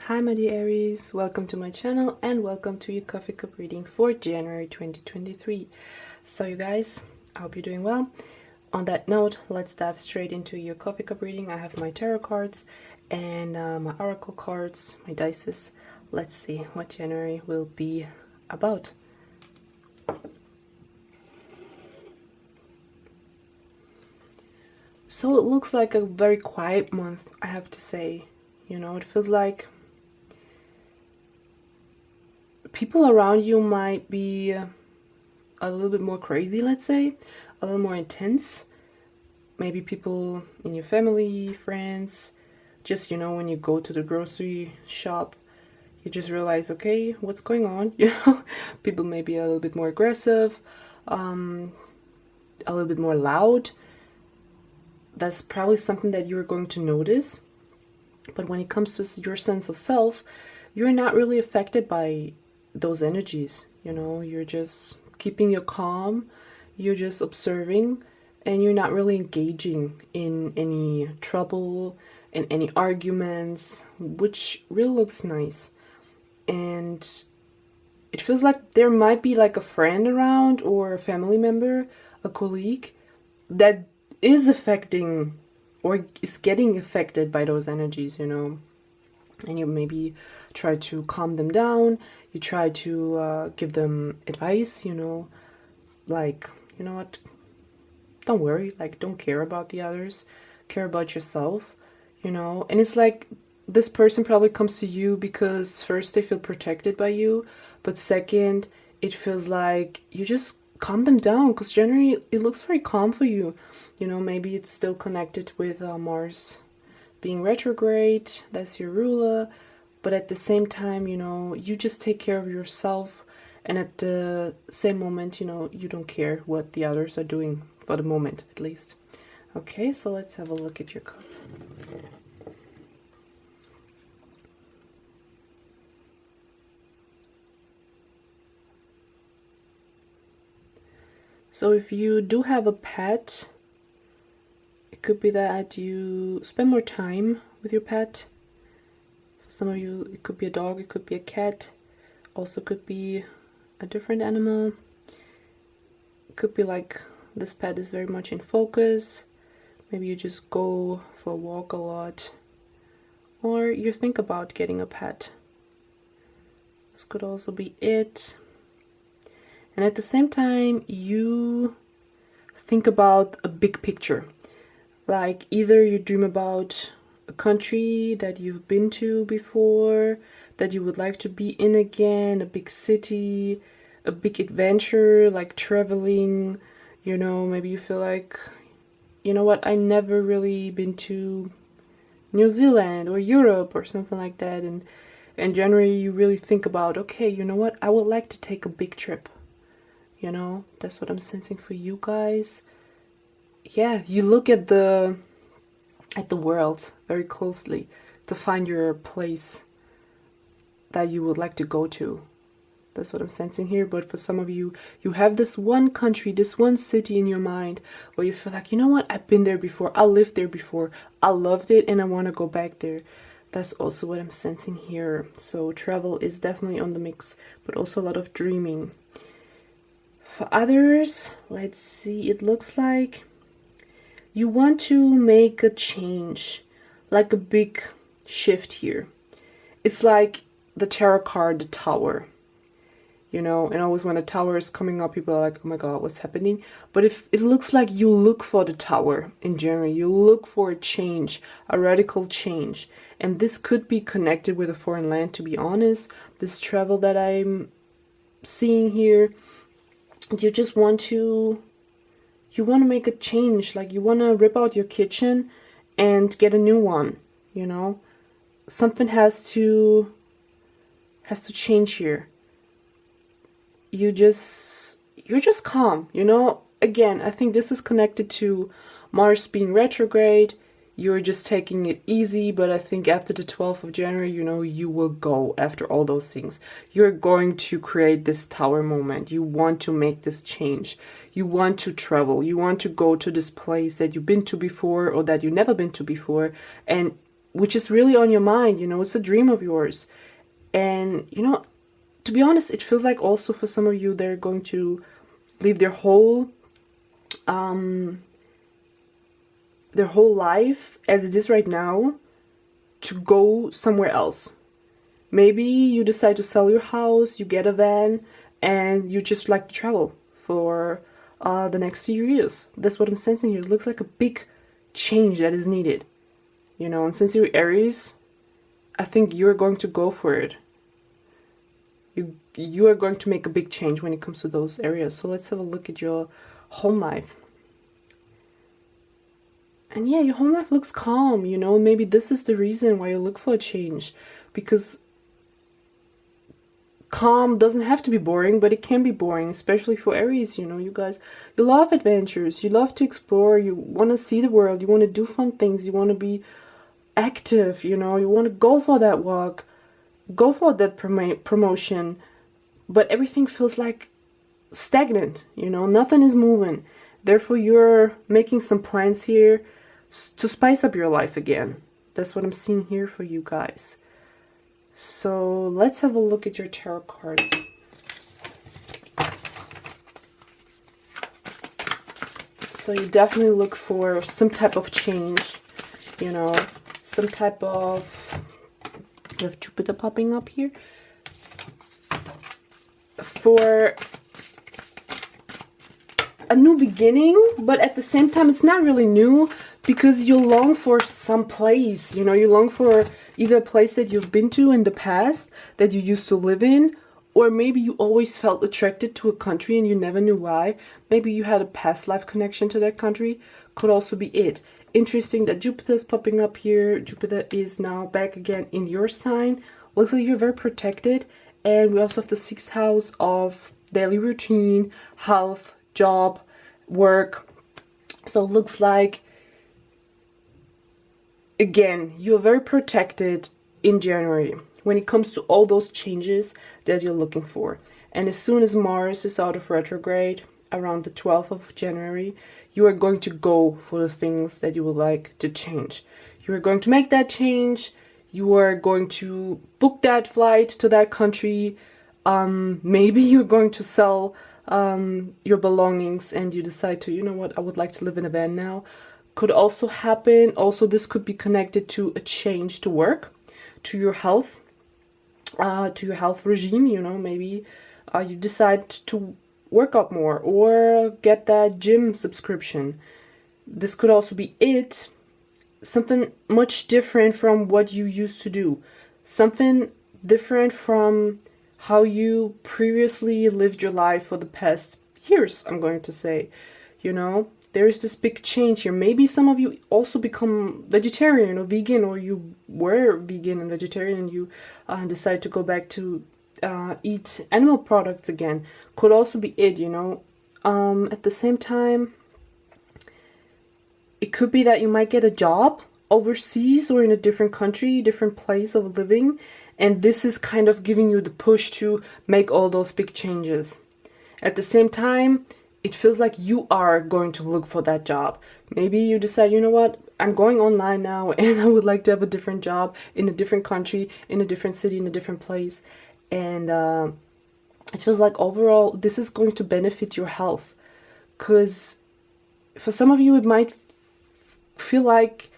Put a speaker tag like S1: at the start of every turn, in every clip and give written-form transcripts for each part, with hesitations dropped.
S1: Hi my dear Aries, welcome to my channel and welcome to your coffee cup reading for January 2023. So you guys, I hope you're doing well. On that note, let's dive straight into your coffee cup reading. I have my tarot cards and my oracle cards, my dices. Let's see what January will be about. So it looks like a very quiet month, I have to say. You know, it feels like people around you might be a little bit more crazy, let's say, a little more intense. Maybe people in your family, friends, just, you know, when you go to the grocery shop, you just realize, okay, what's going on? You know, people may be a little bit more aggressive, a little bit more loud. That's probably something that you're going to notice. But when it comes to your sense of self, you're not really affected by those energies. You know, you're just keeping your calm, you're just observing, and you're not really engaging in any trouble and any arguments, which really looks nice. And it feels like there might be like a friend around or a family member, a colleague that is affecting or is getting affected by those energies, you know. And you maybe try to calm them down, you try to give them advice, you know, like, you know what, don't worry, like, don't care about the others, care about yourself, you know. And it's like this person probably comes to you because first they feel protected by you, but second, it feels like you just calm them down, because generally it looks very calm for you. You know, maybe it's still connected with Mars being retrograde, that's your ruler, but at the same time, you know, you just take care of yourself, and at the same moment, you know, you don't care what the others are doing, for the moment at least. Okay, so let's have a look at your cup. So if you do have a pet, it could be that you spend more time with your pet. For some of you, it could be a dog, it could be a cat, also could be a different animal. It could be like this pet is very much in focus. Maybe you just go for a walk a lot, or you think about getting a pet. This could also be it. And at the same time, you think about a big picture. Like either you dream about a country that you've been to before, that you would like to be in again, a big city, a big adventure, like traveling, you know, maybe you feel like, you know what, I never really been to New Zealand or Europe or something like that, and generally you really think about, okay, you know what, I would like to take a big trip. You know, that's what I'm sensing for you guys. Yeah, you look at the world very closely to find your place that you would like to go to. That's what I'm sensing here. But for some of you, you have this one country, this one city in your mind where you feel like, you know what, I've been there before, I lived there before, I loved it, and I want to go back there. That's also what I'm sensing here. So travel is definitely on the mix, but also a lot of dreaming. For others, let's see, it looks like you want to make a change, like a big shift here. It's like the tarot card, the Tower. You know, and always when a tower is coming up, people are like, oh my god, what's happening? But if it looks like you look for the tower in general, you look for a change, a radical change. And this could be connected with a foreign land, to be honest. This travel that I'm seeing here, you just want to make a change, like you want to rip out your kitchen and get a new one, you know. Something has to change here. You're just calm, you know. Again, I think this is connected to Mars being retrograde. You're just taking it easy, but I think after the 12th of January, you know, you will go after all those things. You're going to create this tower moment. You want to make this change. You want to travel. You want to go to this place that you've been to before or that you've never been to before. And which is really on your mind, you know, it's a dream of yours. And, you know, to be honest, it feels like also for some of you, they're going to leave their whole life as it is right now to go somewhere else. Maybe you decide to sell your house, you get a van, and you just like to travel for the next few years. That's what I'm sensing here. It looks like a big change that is needed, you know. And since you're Aries, I think you're going to go for it. You are going to make a big change when it comes to those areas. So let's have a look at your home life. And yeah, your home life looks calm, you know. Maybe this is the reason why you look for a change, because calm doesn't have to be boring, but it can be boring, especially for Aries. You know, you guys, you love adventures, you love to explore, you want to see the world, you want to do fun things, you want to be active, you know, you want to go for that walk, go for that promotion, but everything feels like stagnant, you know, nothing is moving. Therefore, you're making some plans here to spice up your life again. That's what I'm seeing here for you guys. So let's have a look at your tarot cards. So you definitely look for some type of change, you know, some type of, you have Jupiter popping up here, for a new beginning, but at the same time it's not really new, because you long for some place, you know, you long for either a place that you've been to in the past that you used to live in, or maybe you always felt attracted to a country and you never knew why. Maybe you had a past life connection to that country. Could also be it. Interesting that Jupiter is popping up here. Jupiter is now back again in your sign. Looks like you're very protected. And we also have the 6th house of daily routine, health, job, work. So it looks like, again, you're very protected in January when it comes to all those changes that you're looking for. And as soon as Mars is out of retrograde around the 12th of January, you are going to go for the things that you would like to change. You are going to make that change. You are going to book that flight to that country. Maybe you're going to sell your belongings and you decide to, you know what, I would like to live in a van now. Could also happen. Also, this could be connected to a change to work, to your health regime. You know, maybe you decide to work out more or get that gym subscription. This could also be it. Something much different from what you used to do. Something different from how you previously lived your life for the past years, I'm going to say. You know, there is this big change here. Maybe some of you also become vegetarian or vegan, or you were vegan and vegetarian and you decide to go back to eat animal products again. Could also be it, you know. At the same time, it could be that you might get a job overseas or in a different country, different place of living, and this is kind of giving you the push to make all those big changes. At the same time, it feels like you are going to look for that job. Maybe you decide, you know what, I'm going online now and I would like to have a different job in a different country, in a different city, in a different place. And it feels like overall this is going to benefit your health. Because for some of you it might feel like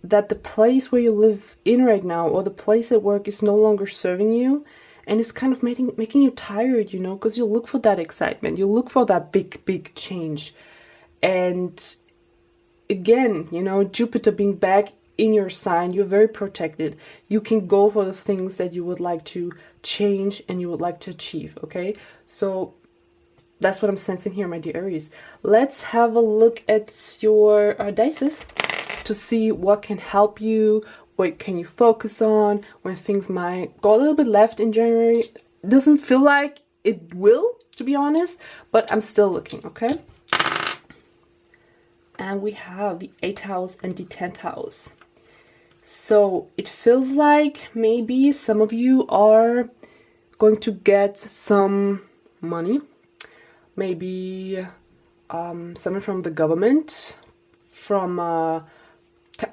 S1: that the place where you live in right now or the place at work is no longer serving you. And it's kind of making you tired, you know, because you look for that excitement. You look for that big change. And again, you know, Jupiter being back in your sign, you're very protected. You can go for the things that you would like to change and you would like to achieve, okay? So that's what I'm sensing here, my dear Aries. Let's have a look at your dices to see what can help you. What can you focus on when things might go a little bit left in January? It doesn't feel like it will, to be honest, but I'm still looking, okay? And we have the 8th house and the 10th house. So it feels like maybe some of you are going to get some money. Maybe something from the government, from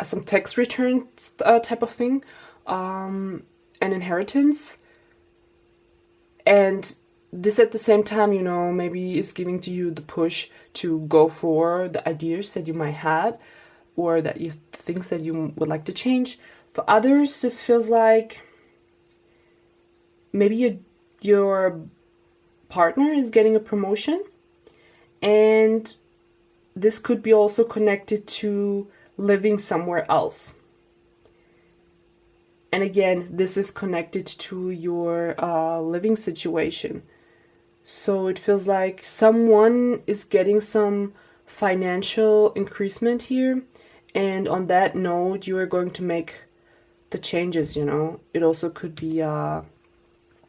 S1: some tax return type of thing, an inheritance. And this at the same time, you know, maybe is giving to you the push to go for the ideas that you might have, or that you things that you would like to change. For others, this feels like maybe your partner is getting a promotion, and this could be also connected to living somewhere else. And again, this is connected to your living situation. So it feels like someone is getting some financial increasement here, and on that note, you are going to make the changes, you know. It also could be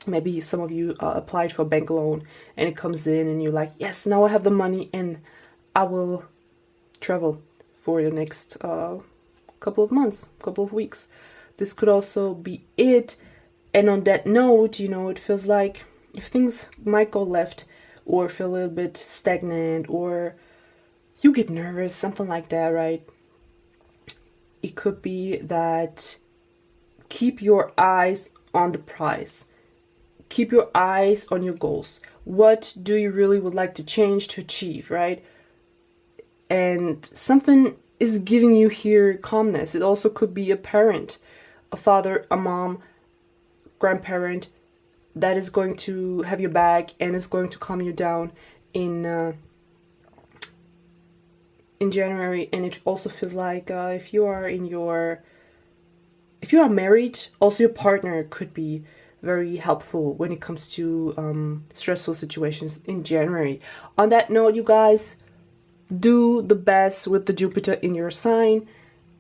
S1: maybe some of you applied for a bank loan, and it comes in and you're like, yes, now I have the money and I will travel for the next couple of months, couple of weeks. This could also be it. And on that note, you know, it feels like if things might go left or feel a little bit stagnant, or you get nervous, something like that, right? It could be that keep your eyes on the prize. Keep your eyes on your goals. What do you really would like to change to achieve, right? And something is giving you here calmness. It also could be a parent, a father, a mom, grandparent that is going to have your back and is going to calm you down in January. And it also feels like if you are married, also your partner could be very helpful when it comes to stressful situations in January. On that note, you guys, do the best with the Jupiter in your sign,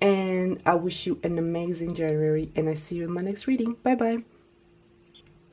S1: and I wish you an amazing January, and I see you in my next reading. Bye bye.